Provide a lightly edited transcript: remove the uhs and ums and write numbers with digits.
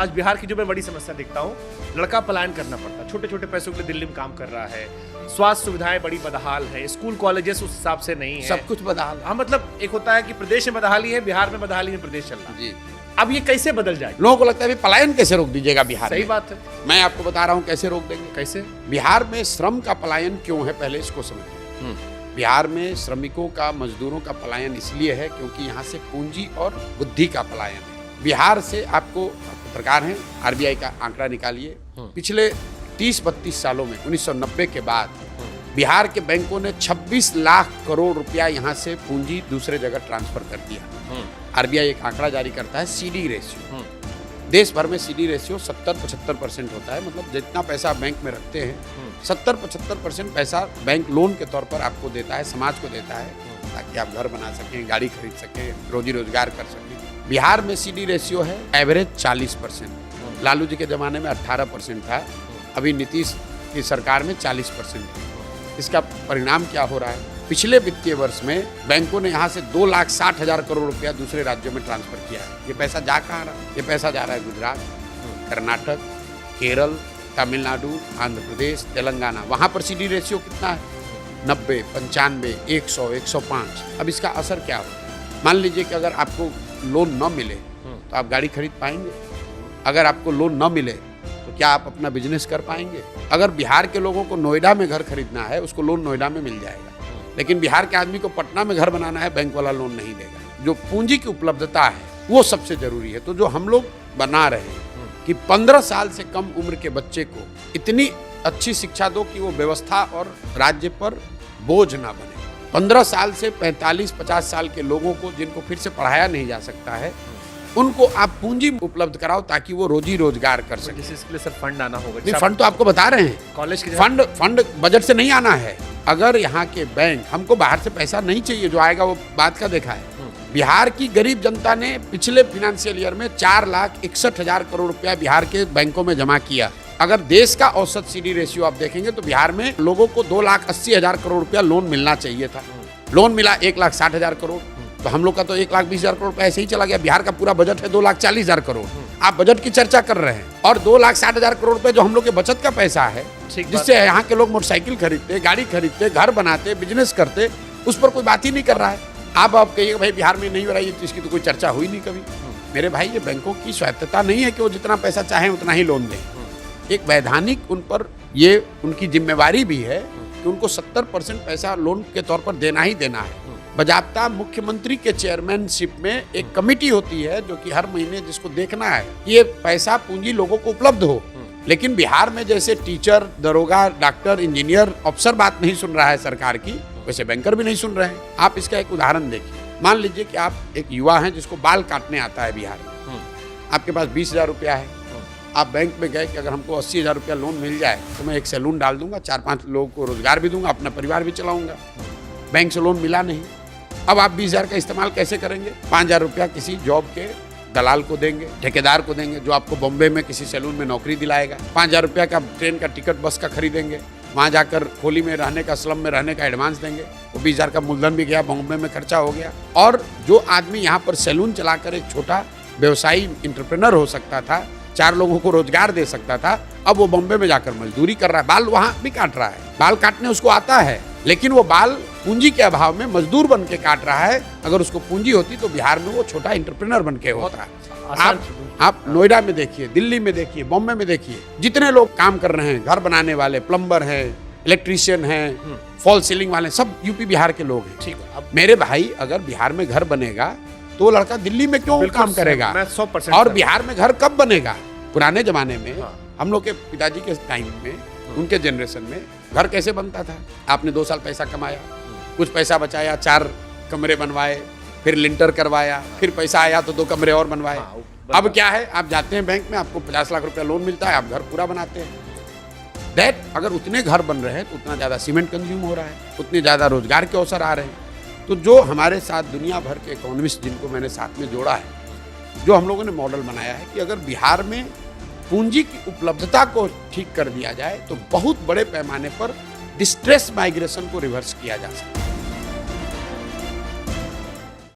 आज बिहार की जो मैं बड़ी समस्या देखता हूँ, लड़का पलायन करना पड़ता है, छोटे छोटे पैसों के लिए दिल्ली में काम कर रहा है, स्वास्थ्य सुविधाएं बड़ी बदहाल है, स्कूल कॉलेजेस उस हिसाब से नहीं है, सब कुछ बदहाल है। हाँ, मतलब एक होता है कि प्रदेश में बदहाली है, बिहार में बदहाली में प्रदेश चल रहा है जी। अब ये कैसे बदल जाएगा? लोगों को लगता है भी पलायन कैसे रोक दीजिएगा बिहार सही में? बात है। मैं आपको बता रहा हूँ कैसे रोक देंगे। कैसे? बिहार में श्रम का पलायन क्यों है, पहले इसको समझिए। बिहार में श्रमिकों का, मजदूरों का पलायन इसलिए है क्योंकि यहाँ से पूंजी और बुद्धि का पलायन है। बिहार से आपको पत्रकार हैं, आरबीआई का आंकड़ा निकालिए, पिछले 30-32 सालों में 1990 के बाद बिहार के बैंकों ने 26 लाख करोड़ रुपया यहाँ से पूंजी दूसरे जगह ट्रांसफर कर दिया। आरबीआई एक आंकड़ा जारी करता है सीडी रेशियो। देश भर में सीडी रेशियो 70-75% होता है, मतलब जितना पैसा आप बैंक में रखते हैं 70-75% पैसा बैंक लोन के तौर पर आपको देता है, समाज को देता है, ताकि आप घर बना सकें, गाड़ी खरीद सकें, रोजी रोजगार कर सकें। बिहार में सीडी रेशियो है एवरेज 40%। लालू जी के ज़माने में 18% था, अभी नीतीश की सरकार में 40% है। इसका परिणाम क्या हो रहा है? पिछले वित्तीय वर्ष में बैंकों ने यहाँ से 2,60,000 करोड़ रुपया दूसरे राज्यों में ट्रांसफर किया है। ये पैसा जा कहाँ रहा है? ये पैसा जा रहा है गुजरात, कर्नाटक, केरल, तमिलनाडु, आंध्र प्रदेश, तेलंगाना। वहाँ पर सीडी रेशियो कितना है? 90, 95, 100, 105। अब इसका असर क्या होता है? मान लीजिए कि अगर आपको लोन न मिले तो आप गाड़ी खरीद पाएंगे? अगर आपको लोन न मिले तो क्या आप अपना बिजनेस कर पाएंगे? अगर बिहार के लोगों को नोएडा में घर खरीदना है, उसको लोन नोएडा में मिल जाएगा, लेकिन बिहार के आदमी को पटना में घर बनाना है, बैंक वाला लोन नहीं देगा। जो पूंजी की उपलब्धता है वो सबसे जरूरी है। तो जो हम लोग बना रहे हैं कि 15 साल से कम उम्र के बच्चे को इतनी अच्छी शिक्षा दो कि वो व्यवस्था और राज्य पर बोझ ना बने। 15 साल से 45-50 साल के लोगों को, जिनको फिर से पढ़ाया नहीं जा सकता है, उनको आप पूंजी उपलब्ध कराओ ताकि वो रोजी रोजगार कर सके। इसके लिए सर फंड आना होगा। नहीं, फंड तो आपको बता रहे हैं, कॉलेज के फंड बजट से नहीं आना है। अगर यहाँ के बैंक, हमको बाहर से पैसा नहीं चाहिए, जो आएगा वो बात का देखा है। बिहार की गरीब जनता ने पिछले फाइनेंशियल ईयर में 4,61,000 करोड़ रुपया बिहार के बैंकों में जमा किया। अगर देश का औसत सीडी रेशियो आप देखेंगे तो बिहार में लोगों को 2,80,000 करोड़ रुपया लोन मिलना चाहिए था। लोन मिला 1,60,000 करोड़। तो हम लोग का तो 1,20,000 करोड़ रुपया ऐसे ही चला गया। बिहार का पूरा बजट है 2,40,000 करोड़। आप बजट की चर्चा कर रहे हैं और 2,60,000 करोड़ रुपए जो हम लोग के बचत का पैसा है, जिससे यहाँ के लोग मोटरसाइकिल खरीदते, गाड़ी खरीदते, घर बनाते, बिजनेस करते, उस पर कोई बात ही नहीं कर रहा है। आप कहिए भाई बिहार में नहीं हो रहा है, तो इसकी तो कोई चर्चा हुई नहीं कभी। मेरे भाई, ये बैंकों की स्वायत्तता नहीं है कि वो जितना पैसा चाहें उतना ही लोन दें। एक वैधानिक उन पर ये उनकी जिम्मेवारी भी है कि उनको 70% पैसा लोन के तौर पर देना ही देना है। बजाबता मुख्यमंत्री के चेयरमैनशिप में एक कमेटी होती है जो कि हर महीने जिसको देखना है कि ये पैसा पूंजी लोगों को उपलब्ध हो। लेकिन बिहार में जैसे टीचर, दरोगा, डॉक्टर, इंजीनियर, अफसर बात नहीं सुन रहा है सरकार की, वैसे बैंकर भी नहीं सुन रहे हैं। आप इसका एक उदाहरण देखिए। मान लीजिए कि आप एक युवा हैं जिसको बाल काटने आता है बिहार में, आपके पास 20,000 रुपया है। आप बैंक में गए कि अगर हमको 80,000 रुपया लोन मिल जाए तो मैं एक सैलून डाल दूंगा, 4-5 लोगों को रोजगार भी दूंगा, अपना परिवार भी चलाऊंगा। बैंक से लोन मिला नहीं। अब आप 20,000 का इस्तेमाल कैसे करेंगे? 5,000 रुपया किसी जॉब के दलाल को देंगे, ठेकेदार को देंगे, जो आपको बॉम्बे में किसी सैलून में नौकरी दिलाएगा। 5,000 रुपया का ट्रेन का टिकट, बस का खरीदेंगे, वहाँ जाकर खोली में रहने का, स्लम में रहने का एडवांस देंगे। वो 20,000 का मूलधन भी गया, बॉम्बे में खर्चा हो गया। और जो आदमी यहाँ पर सैलून चलाकर एक छोटा व्यवसायी इंटरप्रेनर हो सकता था, 4 लोगों को रोजगार दे सकता था, अब वो बॉम्बे में जाकर मजदूरी कर रहा है, बाल वहाँ भी काट रहा है। बाल काटने उसको आता है, लेकिन वो बाल पूंजी के अभाव में मजदूर बन के काट रहा है। अगर उसको पूंजी होती तो बिहार में वो छोटा इंटरप्रेनर बन के होता है। आप नोएडा में देखिए, दिल्ली में देखिए, बॉम्बे में देखिए, जितने लोग काम कर रहे हैं, घर बनाने वाले, प्लम्बर हैं, इलेक्ट्रीशियन हैं, फॉल सीलिंग वाले, सब यूपी बिहार के लोग हैं। ठीक है। अब मेरे भाई, अगर बिहार में घर बनेगा तो वो लड़का दिल्ली में क्यों काम करेगा? 100%। और बिहार में घर कब बनेगा? पुराने जमाने में हम लोग के पिताजी के टाइम में, उनके जनरेशन में घर कैसे बनता था? आपने 2 साल पैसा कमाया, कुछ पैसा बचाया, 4 कमरे बनवाए, फिर लिंटर करवाया, फिर पैसा आया तो 2 कमरे और बनवाए। अब क्या है? आप जाते हैं बैंक में, आपको 50 लाख रुपया लोन मिलता है, आप घर पूरा बनाते हैं। दैट अगर उतने घर बन रहे हैं तो उतना ज़्यादा सीमेंट कंज्यूम हो रहा है, उतने ज़्यादा रोजगार के अवसर आ रहे हैं। तो जो हमारे साथ दुनिया भर के इकोनॉमिस्ट, जिनको मैंने साथ में जोड़ा है, जो हम लोगों ने मॉडल बनाया है कि अगर बिहार में पूंजी की उपलब्धता को ठीक कर दिया जाए तो बहुत बड़े पैमाने पर डिस्ट्रेस माइग्रेशन को रिवर्स किया जा सकता है।